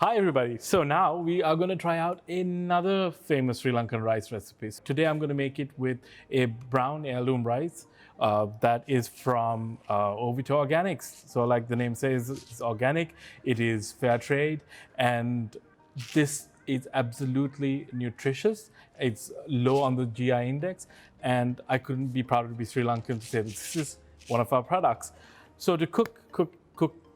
Hi everybody, so now we are going to try out another famous Sri Lankan rice recipe. Today I'm going to make it with a brown heirloom rice that is from Ovito Organics. So like the name says, it's organic, it is fair trade, and this is absolutely nutritious. It's low on the GI index, and I couldn't be prouder to be Sri Lankan to say that this is one of our products. So to cook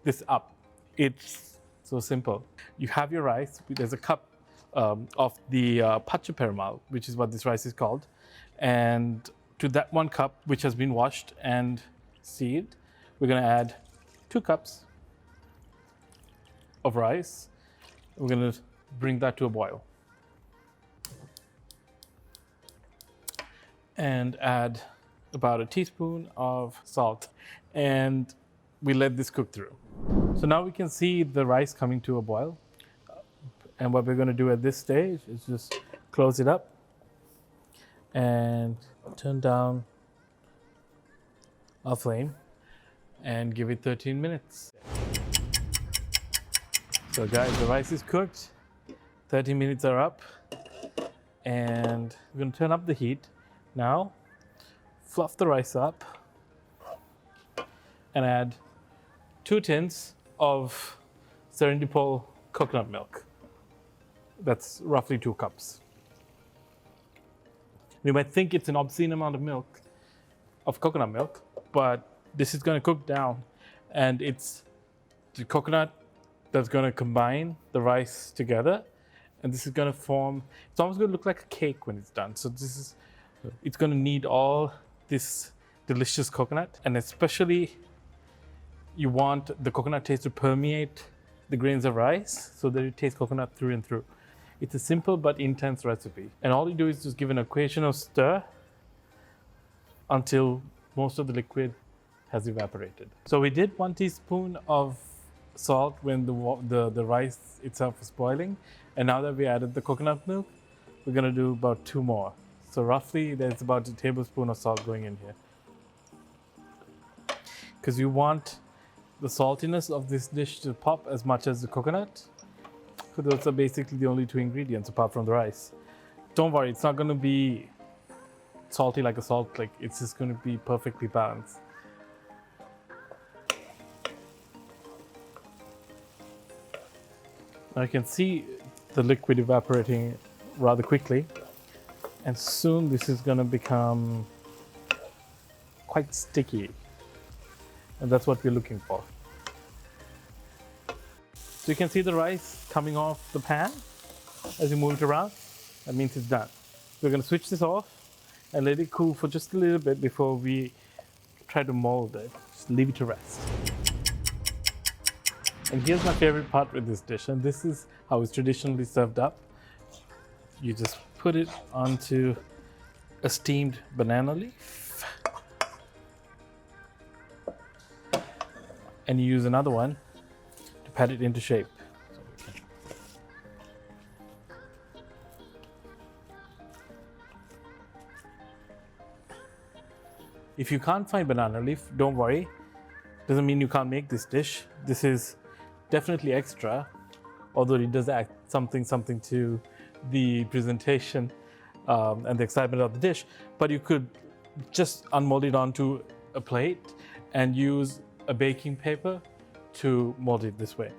this up, it's so simple. You have your rice. There's a cup of the pacha perumal, which is what this rice is called. And to that 1 cup, which has been washed and sealed, we're going to add 2 cups of rice. We're going to bring that to a boil. And add about a teaspoon of salt. And we let this cook through. So now we can see the rice coming to a boil. And what we're going to do at this stage is just close it up and turn down our flame and give it 13 minutes. So guys, the rice is cooked. 13 minutes are up. And we're going to turn up the heat. Now, fluff the rice up and add 2 tins of Serendipol coconut milk. That's roughly 2 cups. You might think it's an obscene amount of milk, of coconut milk, but this is going to cook down, and it's the coconut that's going to combine the rice together, and this is going to form, it's almost going to look like a cake when it's done. So it's going to need all this delicious coconut, and especially you want the coconut taste to permeate the grains of rice so that it tastes coconut through and through. It's a simple but intense recipe. And all you do is just give an occasional stir until most of the liquid has evaporated. So we did 1 teaspoon of salt when the rice itself was boiling. And now that we added the coconut milk, we're gonna do about 2 more. So roughly there's about a tablespoon of salt going in here. Because you want the saltiness of this dish to pop as much as the coconut. So those are basically the only 2 ingredients apart from the rice. Don't worry, it's not going to be salty like a salt lick. It's just going to be perfectly balanced. Now you can see the liquid evaporating rather quickly, and soon this is going to become quite sticky, and that's what we're looking for. So you can see the rice coming off the pan as you move it around. That means it's done. We're going to switch this off and let it cool for just a little bit before we try to mold it. Just leave it to rest. And here's my favorite part with this dish, and this is how it's traditionally served up. You just put it onto a steamed banana leaf, and you use another one to pat it into shape. If you can't find banana leaf, don't worry. Doesn't mean you can't make this dish. This is definitely extra, although it does add something to the presentation and the excitement of the dish. But you could just unmold it onto a plate and use a baking paper to mold it this way.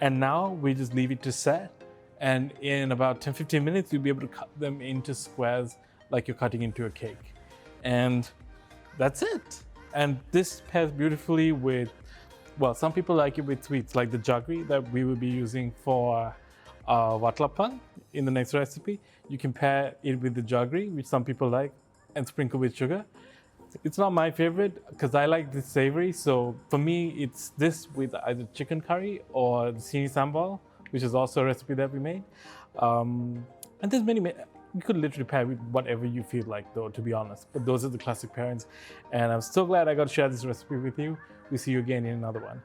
And now we just leave it to set, and in about 10-15 minutes you'll be able to cut them into squares like you're cutting into a cake. And that's it. And this pairs beautifully with, well, some people like it with sweets like the jaggery that we will be using for watlappan in the next recipe. You can pair it with the jaggery, which some people like, and sprinkle with sugar. It's not my favorite because I like this savory. So for me, it's this with either chicken curry or the sini sambal, which is also a recipe that we made. And there's many, you could literally pair with whatever you feel like though, to be honest. But those are the classic pairings. And I'm so glad I got to share this recipe with you. We'll see you again in another one.